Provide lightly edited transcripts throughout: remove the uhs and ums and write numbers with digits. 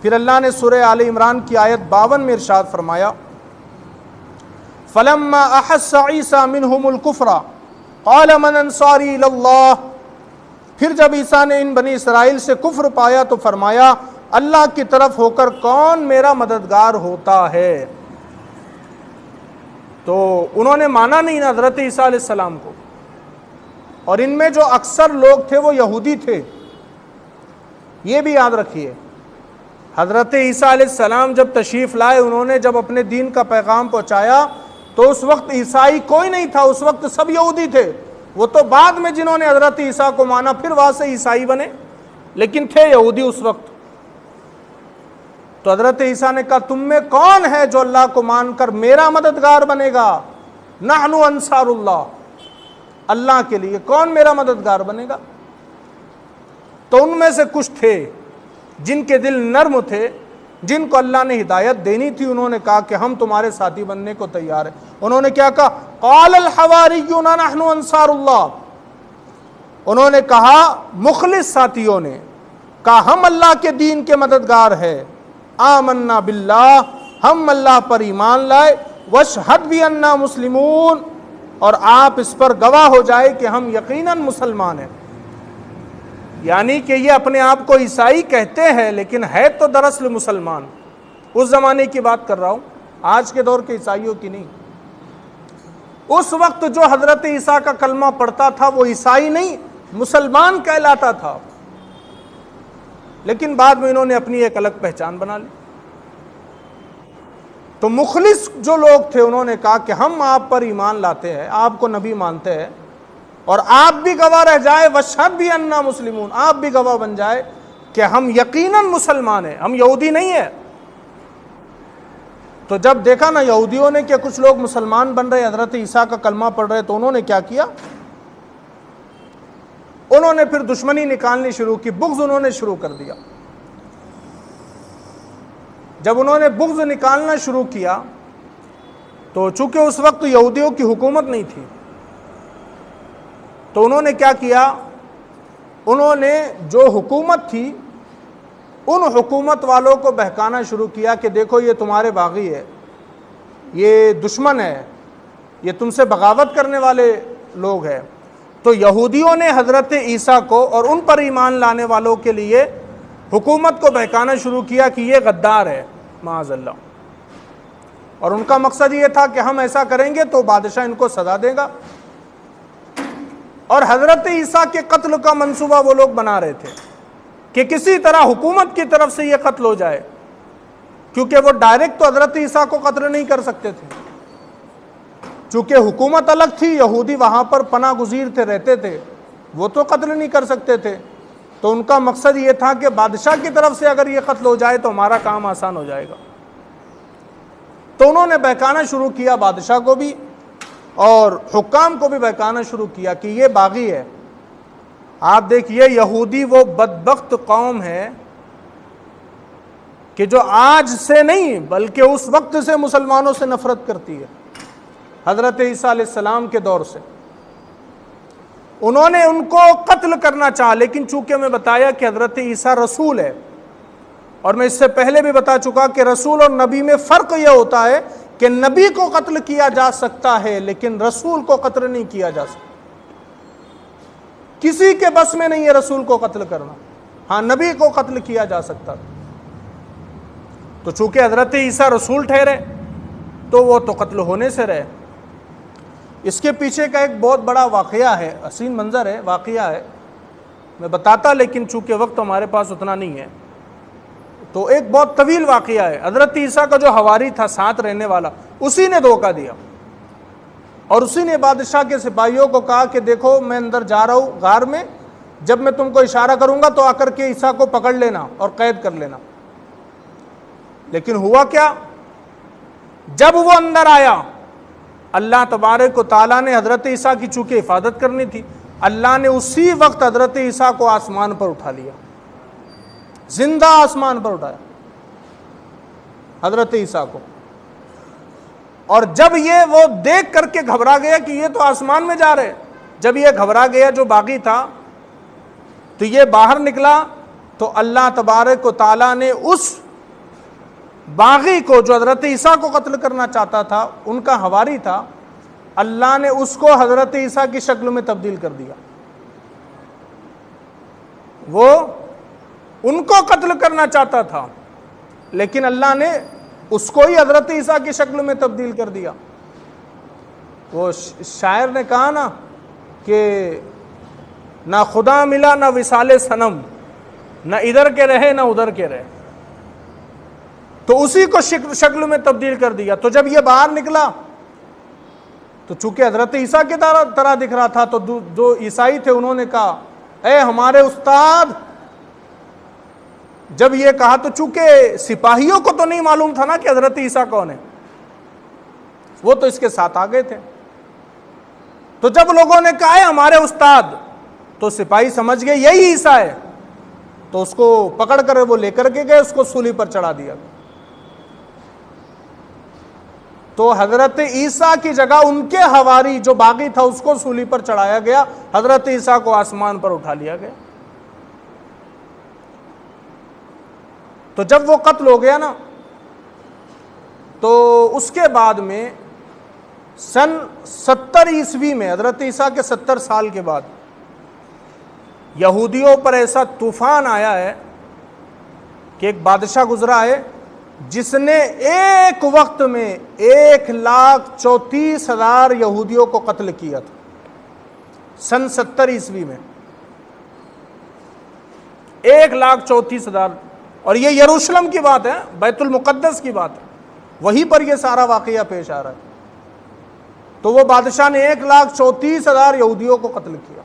پھر اللہ نے سورہ آل عمران کی آیت 52 میں ارشاد فرمایا فَلَمَّا أَحَسَّ عِيسَى مِنْهُمُ الْكُفْرَ قَالَ مَنْ أَنصَارِي إِلَى اللَّهِ، پھر جب عیسیٰ نے ان بنی اسرائیل سے کفر پایا تو فرمایا اللہ کی طرف ہو کر کون میرا مددگار ہوتا ہے۔ تو انہوں نے مانا نہیں نا حضرت عیسیٰ علیہ السلام کو، اور ان میں جو اکثر لوگ تھے وہ یہودی تھے، یہ بھی یاد رکھیے۔ حضرت عیسیٰ علیہ السلام جب تشریف لائے، انہوں نے جب اپنے دین کا پیغام پہنچایا تو اس وقت عیسائی کوئی نہیں تھا، اس وقت سب یہودی تھے۔ وہ تو بعد میں جنہوں نے حضرت عیسیٰ کو مانا پھر وہاں سے عیسائی بنے، لیکن تھے یہودی اس وقت۔ تو حضرت عیسیٰ نے کہا تم میں کون ہے جو اللہ کو مان کر میرا مددگار بنے گا؟ نحن انصار اللہ، اللہ کے لیے کون میرا مددگار بنے گا؟ تو ان میں سے کچھ تھے جن کے دل نرم تھے، جن کو اللہ نے ہدایت دینی تھی، انہوں نے کہا کہ ہم تمہارے ساتھی بننے کو تیار ہیں۔ انہوں نے کیا کہا؟ قال الحواریون نحن انصار اللہ، انہوں نے کہا، مخلص ساتھیوں نے کہا ہم اللہ کے دین کے مددگار ہیں۔ آمنا باللہ، ہم اللہ پر ایمان لائے، واشہد بأننا مسلمون، اور آپ اس پر گواہ ہو جائے کہ ہم یقیناً مسلمان ہیں۔ یعنی کہ یہ اپنے آپ کو عیسائی کہتے ہیں لیکن ہے تو دراصل مسلمان۔ اس زمانے کی بات کر رہا ہوں، آج کے دور کے عیسائیوں کی نہیں۔ اس وقت جو حضرت عیسیٰ کا کلمہ پڑھتا تھا وہ عیسائی نہیں، مسلمان کہلاتا تھا، لیکن بعد میں انہوں نے اپنی ایک الگ پہچان بنا لی۔ تو مخلص جو لوگ تھے انہوں نے کہا کہ ہم آپ پر ایمان لاتے ہیں، آپ کو نبی مانتے ہیں، اور آپ بھی گواہ رہ جائے، واشہد بأننا مسلمون، آپ بھی گواہ بن جائے کہ ہم یقیناً مسلمان ہیں، ہم یہودی نہیں ہیں۔ تو جب دیکھا نا یہودیوں نے کہ کچھ لوگ مسلمان بن رہے، حضرت عیسیٰ کا کلمہ پڑھ رہے، تو انہوں نے کیا کیا؟ انہوں نے پھر دشمنی نکالنی شروع کی، بغض انہوں نے شروع کر دیا۔ جب انہوں نے بغض نکالنا شروع کیا تو چونکہ اس وقت یہودیوں کی حکومت نہیں تھی، تو انہوں نے کیا کیا؟ انہوں نے جو حکومت تھی ان حکومت والوں کو بہکانا شروع کیا کہ دیکھو یہ تمہارے باغی ہے، یہ دشمن ہے، یہ تم سے بغاوت کرنے والے لوگ ہیں۔ تو یہودیوں نے حضرت عیسیٰ کو اور ان پر ایمان لانے والوں کے لیے حکومت کو بہکانا شروع کیا کہ یہ غدار ہے، معاذ اللہ، اور ان کا مقصد یہ تھا کہ ہم ایسا کریں گے تو بادشاہ ان کو سزا دے گا، اور حضرت عیسیٰ کے قتل کا منصوبہ وہ لوگ بنا رہے تھے کہ کسی طرح حکومت کی طرف سے یہ قتل ہو جائے، کیونکہ وہ ڈائریکٹ تو حضرت عیسیٰ کو قتل نہیں کر سکتے تھے، چونکہ حکومت الگ تھی، یہودی وہاں پر پناہ گزیر تھے، رہتے تھے، وہ تو قتل نہیں کر سکتے تھے۔ تو ان کا مقصد یہ تھا کہ بادشاہ کی طرف سے اگر یہ قتل ہو جائے تو ہمارا کام آسان ہو جائے گا۔ تو انہوں نے بہکانا شروع کیا، بادشاہ کو بھی اور حکام کو بھی بہکانا شروع کیا کہ یہ باغی ہے۔ آپ دیکھیے یہودی وہ بدبخت قوم ہے کہ جو آج سے نہیں بلکہ اس وقت سے مسلمانوں سے نفرت کرتی ہے، حضرت عیسیٰ علیہ السلام کے دور سے۔ انہوں نے ان کو قتل کرنا چاہا، لیکن چونکہ میں بتایا کہ حضرت عیسیٰ رسول ہے، اور میں اس سے پہلے بھی بتا چکا کہ رسول اور نبی میں فرق یہ ہوتا ہے کہ نبی کو قتل کیا جا سکتا ہے لیکن رسول کو قتل نہیں کیا جا سکتا۔ کسی کے بس میں نہیں ہے رسول کو قتل کرنا، ہاں نبی کو قتل کیا جا سکتا۔ تو چونکہ حضرت عیسیٰ رسول ٹھہرے تو وہ تو قتل ہونے سے رہے۔ اس کے پیچھے کا ایک بہت بڑا واقعہ ہے، حسین منظر ہے، واقعہ ہے، میں بتاتا لیکن چونکہ وقت ہمارے پاس اتنا نہیں ہے، تو ایک بہت طویل واقعہ ہے۔ حضرت عیسیٰ کا جو حواری تھا ساتھ رہنے والا، اسی نے دھوکہ دیا، اور اسی نے بادشاہ کے سپاہیوں کو کہا کہ دیکھو میں اندر جا رہا ہوں غار میں، جب میں تم کو اشارہ کروں گا تو آ کر کے عیسیٰ کو پکڑ لینا اور قید کر لینا۔ لیکن ہوا کیا؟ جب وہ اندر آیا، اللہ تبارک و تعالیٰ نے حضرت عیسیٰ کی چونکہ حفاظت کرنی تھی، اللہ نے اسی وقت حضرت عیسیٰ کو آسمان پر اٹھا لیا، زندہ آسمان پر اٹھایا حضرت عیسیٰ کو۔ اور جب یہ وہ دیکھ کر کے گھبرا گیا کہ یہ تو آسمان میں جا رہے، جب یہ گھبرا گیا جو باغی تھا تو یہ باہر نکلا، تو اللہ تبارک و تعالیٰ نے اس باغی کو جو حضرت عیسیٰ کو قتل کرنا چاہتا تھا، ان کا حواری تھا، اللہ نے اس کو حضرت عیسیٰ کی شکل میں تبدیل کر دیا. وہ ان کو قتل کرنا چاہتا تھا لیکن اللہ نے اس کو ہی حضرت عیسیٰ کی شکل میں تبدیل کر دیا. وہ شاعر نے کہا نا کہ نہ خدا ملا نہ وصال صنم، نہ ادھر کے رہے نہ ادھر کے رہے، تو اسی کو شکل میں تبدیل کر دیا. تو جب یہ باہر نکلا تو چونکہ حضرت عیسیٰ کی طرح دکھ رہا تھا، تو جو عیسائی تھے انہوں نے کہا اے ہمارے استاد. جب یہ کہا تو چونکہ سپاہیوں کو تو نہیں معلوم تھا نا کہ حضرت عیسیٰ کون ہے، وہ تو اس کے ساتھ آ گئے تھے. تو جب لوگوں نے کہا ہے ہمارے استاد، تو سپاہی سمجھ گئے یہی عیسیٰ ہے، تو اس کو پکڑ کر وہ لے کر کے گئے، اس کو سولی پر چڑھا دیا. تو حضرت عیسیٰ کی جگہ ان کے حواری جو باغی تھا اس کو سولی پر چڑھایا گیا، حضرت عیسیٰ کو آسمان پر اٹھا لیا گیا. تو جب وہ قتل ہو گیا نا، تو اس کے بعد میں سن 70 عیسوی میں، حضرت عیسیٰ کے 70 سال کے بعد، یہودیوں پر ایسا طوفان آیا ہے کہ ایک بادشاہ گزرا ہے جس نے ایک وقت میں 1,34,000 یہودیوں کو قتل کیا تھا. سن 70 عیسوی میں 1,34,000، اور یہ یروشلم کی بات ہے، بیت المقدس کی بات ہے، وہیں پر یہ سارا واقعہ پیش آ رہا ہے. تو وہ بادشاہ نے 1,34,000 یہودیوں کو قتل کیا،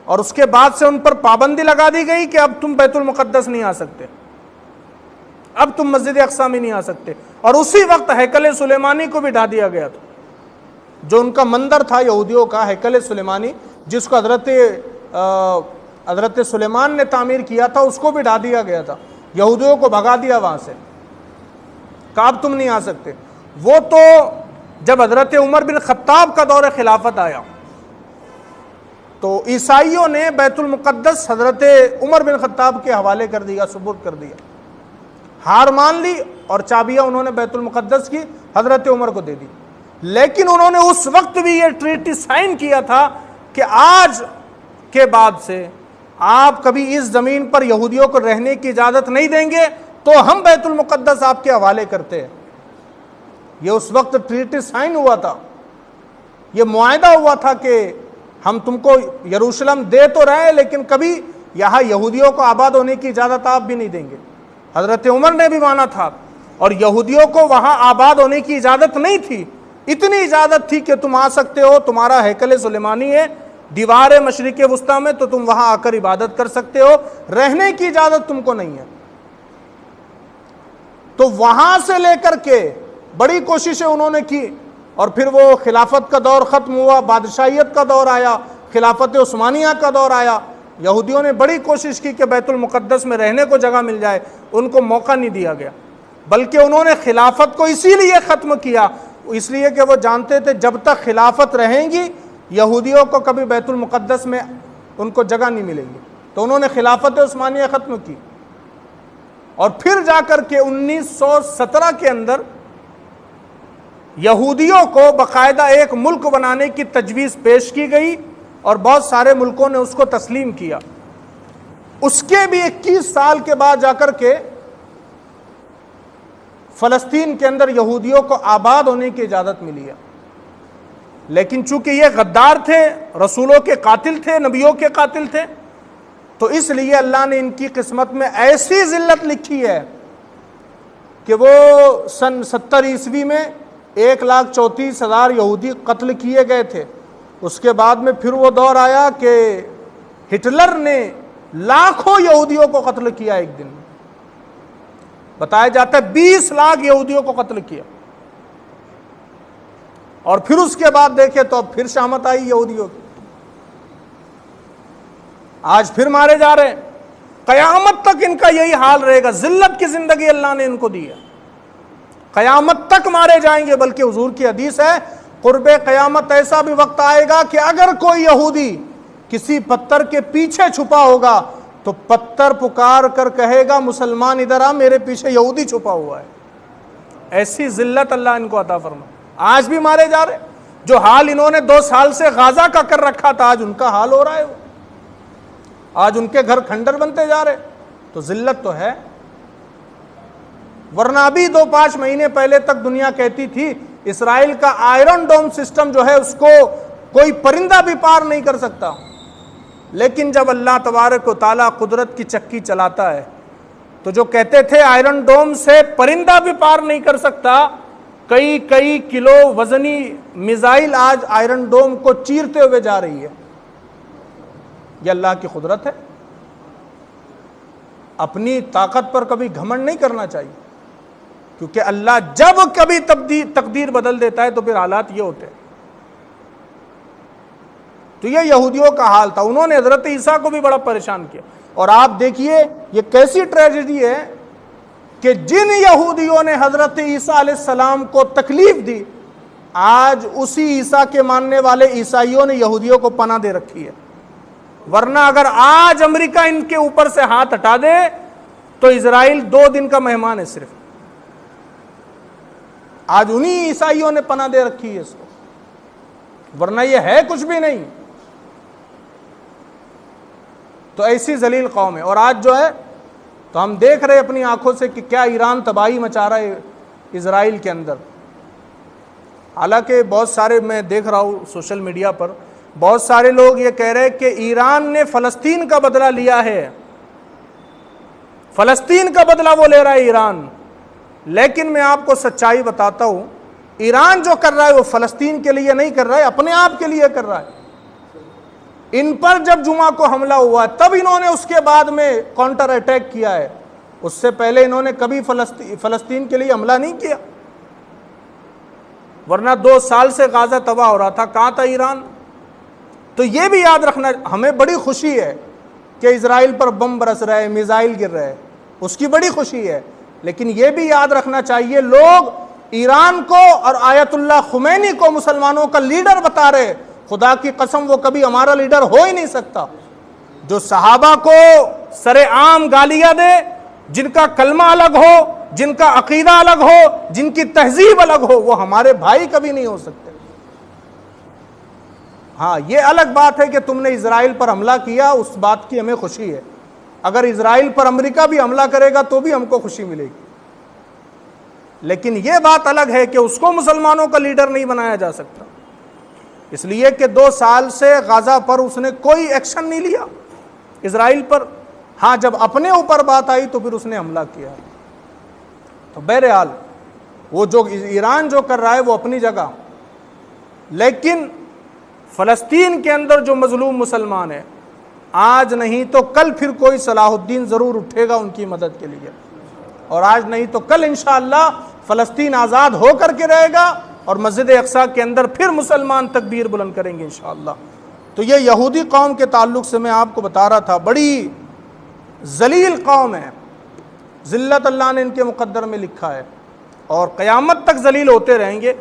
اور اس کے بعد سے ان پر پابندی لگا دی گئی کہ اب تم بیت المقدس نہیں آ سکتے، اب تم مسجد اقصی میں نہیں آ سکتے. اور اسی وقت ہیکل سلیمانی کو بھی ڈھا دیا گیا تھا، جو ان کا مندر تھا یہودیوں کا، ہیکل سلیمانی، جس کو حضرت سلیمان نے تعمیر کیا تھا، اس کو بھی ڈھا دیا گیا تھا. یہودیوں کو بھگا دیا وہاں سے، کہا اب تم نہیں آ سکتے. وہ تو جب حضرت عمر بن خطاب کا دور خلافت آیا تو عیسائیوں نے بیت المقدس حضرت عمر بن خطاب کے حوالے کر دیا، سپرد کر دیا، ہار مان لی، اور چابیاں انہوں نے بیت المقدس کی حضرت عمر کو دے دی. لیکن انہوں نے اس وقت بھی یہ ٹریٹی سائن کیا تھا کہ آج کے بعد سے آپ کبھی اس زمین پر یہودیوں کو رہنے کی اجازت نہیں دیں گے، تو ہم بیت المقدس آپ کے حوالے کرتے ہیں. یہ اس وقت ٹریٹی سائن ہوا تھا، یہ معاہدہ ہوا تھا کہ ہم تم کو یروشلم دے تو رہے لیکن کبھی یہاں یہودیوں کو آباد ہونے کی اجازت آپ بھی نہیں دیں گے. حضرت عمر نے بھی مانا تھا، اور یہودیوں کو وہاں آباد ہونے کی اجازت نہیں تھی. اتنی اجازت تھی کہ تم آ سکتے ہو، تمہارا ہیکل سلیمانی ہے دیوار مشرق وسطیٰ میں، تو تم وہاں آ کر عبادت کر سکتے ہو، رہنے کی اجازت تم کو نہیں ہے. تو وہاں سے لے کر کے بڑی کوششیں انہوں نے کی، اور پھر وہ خلافت کا دور ختم ہوا، بادشاہیت کا دور آیا، خلافت عثمانیہ کا دور آیا. یہودیوں نے بڑی کوشش کی کہ بیت المقدس میں رہنے کو جگہ مل جائے، ان کو موقع نہیں دیا گیا. بلکہ انہوں نے خلافت کو اسی لیے ختم کیا، اس لیے کہ وہ جانتے تھے جب تک خلافت رہیں گی یہودیوں کو کبھی بیت المقدس میں ان کو جگہ نہیں ملے گی. تو انہوں نے خلافت عثمانیہ ختم کی، اور پھر جا کر کے 1917 کے اندر یہودیوں کو باقاعدہ ایک ملک بنانے کی تجویز پیش کی گئی، اور بہت سارے ملکوں نے اس کو تسلیم کیا. اس کے بھی 21 سال کے بعد جا کر کے فلسطین کے اندر یہودیوں کو آباد ہونے کی اجازت ملی ہے. لیکن چونکہ یہ غدار تھے، رسولوں کے قاتل تھے، نبیوں کے قاتل تھے، تو اس لیے اللہ نے ان کی قسمت میں ایسی ذلت لکھی ہے کہ وہ سن 70 عیسوی میں 1,34,000 یہودی قتل کیے گئے تھے. اس کے بعد میں پھر وہ دور آیا کہ ہٹلر نے لاکھوں یہودیوں کو قتل کیا ایک دن میں. بتایا جاتا ہے 20 لاکھ یہودیوں کو قتل کیا. اور پھر اس کے بعد دیکھیں تو اب پھر شامت آئی یہودیوں کی، آج پھر مارے جا رہے ہیں. قیامت تک ان کا یہی حال رہے گا. ذلت کی زندگی اللہ نے ان کو دی ہے، قیامت تک مارے جائیں گے. بلکہ حضور کی حدیث ہے قرب قیامت ایسا بھی وقت آئے گا کہ اگر کوئی یہودی کسی پتھر کے پیچھے چھپا ہوگا تو پتھر پکار کر کہے گا مسلمان ادھر آ، میرے پیچھے یہودی چھپا ہوا ہے۔ ایسی ذلت اللہ ان کو عطا فرما۔ آج بھی مارے جا رہے، جو حال انہوں نے 2 سال سے غازہ کا کر رکھا تھا آج ان کا حال ہو رہا ہے، آج ان کے گھر کھنڈر بنتے جا رہے۔ تو ذلت تو ہے، ورنہ ابھی 2-5 مہینے پہلے تک دنیا کہتی تھی اسرائیل کا آئرن ڈوم سسٹم جو ہے اس کو کوئی پرندہ بھی پار نہیں کر سکتا، لیکن جب اللہ تبارک و تعالیٰ قدرت کی چکی چلاتا ہے تو جو کہتے تھے آئرن ڈوم سے پرندہ بھی پار نہیں کر سکتا، کئی کلو وزنی میزائل آج آئرن ڈوم کو چیرتے ہوئے جا رہی ہے۔ یہ اللہ کی قدرت ہے۔ اپنی طاقت پر کبھی گھمنڈ نہیں کرنا چاہیے، کیونکہ اللہ جب کبھی تقدیر بدل دیتا ہے تو پھر حالات یہ ہوتے ہیں۔ تو یہ یہودیوں کا حال تھا، انہوں نے حضرت عیسیٰ کو بھی بڑا پریشان کیا۔ اور آپ دیکھیے یہ کیسی ٹریجڈی ہے کہ جن یہودیوں نے حضرت عیسیٰ علیہ السلام کو تکلیف دی، آج اسی عیسیٰ کے ماننے والے عیسائیوں نے یہودیوں کو پناہ دے رکھی ہے۔ ورنہ اگر آج امریکہ ان کے اوپر سے ہاتھ ہٹا دے تو اسرائیل 2 دن کا مہمان ہے صرف۔ آج انہی عیسائیوں نے پناہ دے رکھی ہے اس کو، ورنہ یہ ہے کچھ بھی نہیں۔ تو ایسی ذلیل قوم ہے۔ اور آج جو ہے تو ہم دیکھ رہے اپنی آنکھوں سے کہ کیا ایران تباہی مچا رہا ہے اسرائیل کے اندر۔ حالانکہ بہت سارے میں دیکھ رہا ہوں سوشل میڈیا پر بہت سارے لوگ یہ کہہ رہے ہیں کہ ایران نے فلسطین کا بدلہ لیا ہے، فلسطین کا بدلہ وہ لے رہا ہے ایران۔ لیکن میں آپ کو سچائی بتاتا ہوں، ایران جو کر رہا ہے وہ فلسطین کے لیے نہیں کر رہا ہے، اپنے آپ کے لیے کر رہا ہے۔ ان پر جب جمعہ کو حملہ ہوا تب انہوں نے اس کے بعد میں کاؤنٹر اٹیک کیا ہے، اس سے پہلے انہوں نے کبھی فلسطین کے لیے حملہ نہیں کیا۔ ورنہ 2 سال سے غازہ تباہ ہو رہا تھا، کہاں تھا ایران؟ تو یہ بھی یاد رکھنا، ہمیں بڑی خوشی ہے کہ اسرائیل پر بم برس رہے، میزائل گر رہے، اس کی بڑی خوشی ہے، لیکن یہ بھی یاد رکھنا چاہیے لوگ ایران کو اور آیت اللہ خمینی کو مسلمانوں کا لیڈر بتا رہے، خدا کی قسم وہ کبھی ہمارا لیڈر ہو ہی نہیں سکتا۔ جو صحابہ کو سر عام گالیاں دے، جن کا کلمہ الگ ہو، جن کا عقیدہ الگ ہو، جن کی تہذیب الگ ہو، وہ ہمارے بھائی کبھی نہیں ہو سکتے۔ ہاں یہ الگ بات ہے کہ تم نے اسرائیل پر حملہ کیا، اس بات کی ہمیں خوشی ہے۔ اگر اسرائیل پر امریکہ بھی حملہ کرے گا تو بھی ہم کو خوشی ملے گی، لیکن یہ بات الگ ہے کہ اس کو مسلمانوں کا لیڈر نہیں بنایا جا سکتا، اس لیے کہ 2 سال سے غزہ پر اس نے کوئی ایکشن نہیں لیا اسرائیل پر۔ ہاں جب اپنے اوپر بات آئی تو پھر اس نے حملہ کیا۔ تو بہرحال وہ جو ایران جو کر رہا ہے وہ اپنی جگہ، لیکن فلسطین کے اندر جو مظلوم مسلمان ہے، آج نہیں تو کل پھر کوئی صلاح الدین ضرور اٹھے گا ان کی مدد کے لیے، اور آج نہیں تو کل انشاءاللہ فلسطین آزاد ہو کر کے رہے گا، اور مسجد اقصیٰ کے اندر پھر مسلمان تکبیر بلند کریں گے انشاءاللہ۔ تو یہ یہودی قوم کے تعلق سے میں آپ کو بتا رہا تھا، بڑی ذلیل قوم ہے، ذلت اللہ نے ان کے مقدر میں لکھا ہے، اور قیامت تک ذلیل ہوتے رہیں گے۔